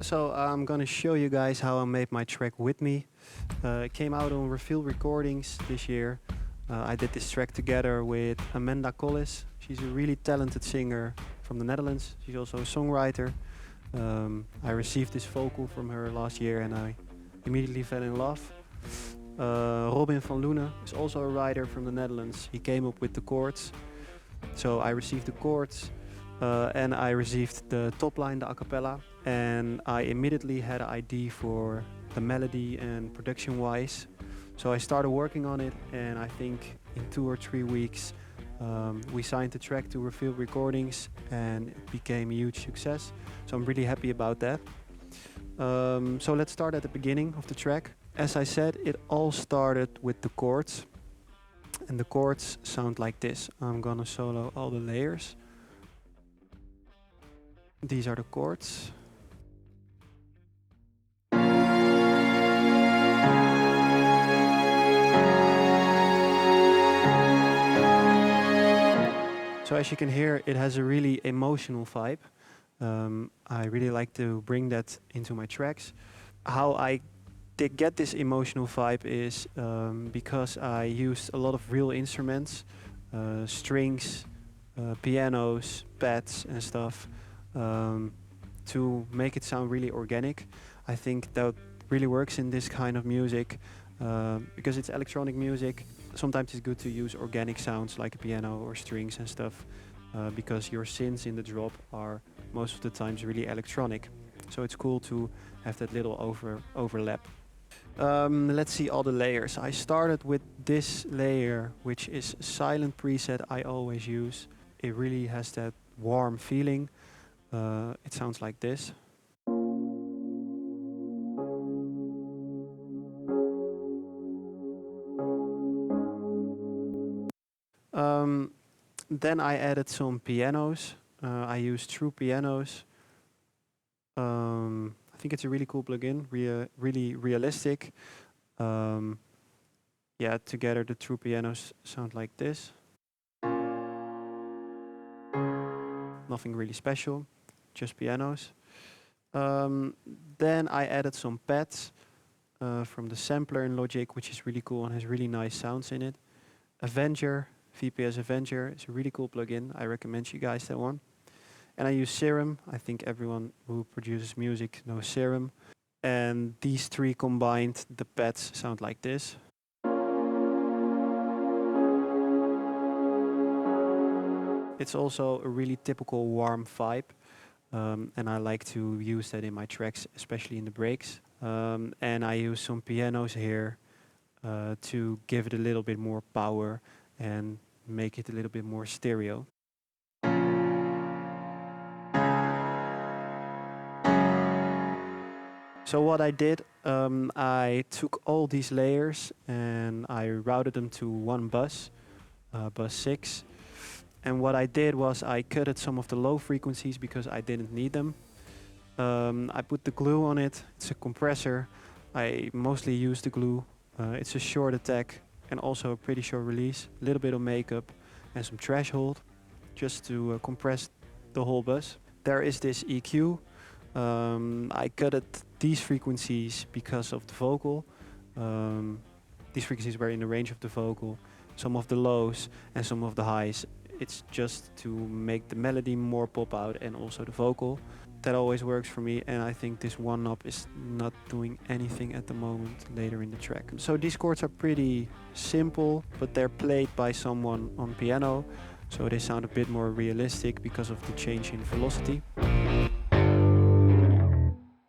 So I'm gonna show you guys how I made my track With Me. It came out on Reveal Recordings this year. I did this track together with Amanda Collis. She's a really talented singer from the Netherlands. She's also a songwriter. I received this vocal from her last year and I immediately fell in love. Robin van Loenen is also a writer from the Netherlands. He came up with the chords. So I received the chords and I received the top line, the a cappella, and I immediately had an idea for the melody and production wise. So I started working on it, and I think in 2 or 3 weeks we signed the track to Reveal Recordings and it became a huge success. So I'm really happy about that. So let's start at the beginning of the track. As I said, it all started with the chords. And the chords sound like this. I'm gonna solo all the layers. These are the chords. So as you can hear, it has a really emotional vibe. I really like to bring that into my tracks. How I get this emotional vibe is because I used a lot of real instruments, strings, pianos, pads and stuff, to make it sound really organic. I think that really works in this kind of music because it's electronic music. Sometimes it's good to use organic sounds like a piano or strings and stuff because your synths in the drop are most of the times really electronic. So it's cool to have that little overlap. Let's see all the layers. I started with this layer, which is a silent preset I always use. It really has that warm feeling. It sounds like this. Then I added some pianos. I used true pianos. I think it's a really cool plugin, really realistic. Yeah, together the true pianos sound like this. Nothing really special, just pianos. Then I added some pads from the sampler in Logic, which is really cool and has really nice sounds in it. Avenger, VPS Avenger, is a really cool plugin. I recommend you guys that one. And I use Serum. I think everyone who produces music knows Serum. And these three combined, the pads sound like this. It's also a really typical warm vibe. And I like to use that in my tracks, especially in the breaks. And I use some pianos here to give it a little bit more power and make it a little bit more stereo. So what I did, I took all these layers and I routed them to one bus, bus 6. And what I did was I cutted some of the low frequencies because I didn't need them. I put the glue on it. It's a compressor. I mostly use the glue. It's a short attack and also a pretty short release. A little bit of makeup and some threshold just to compress the whole bus. There is this EQ. I cutted these frequencies because of the vocal. These frequencies were in the range of the vocal. Some of the lows and some of the highs. It's just to make the melody more pop out and also the vocal. That always works for me, and I think this one knob is not doing anything at the moment later in the track. So these chords are pretty simple, but they're played by someone on piano, so they sound a bit more realistic because of the change in velocity.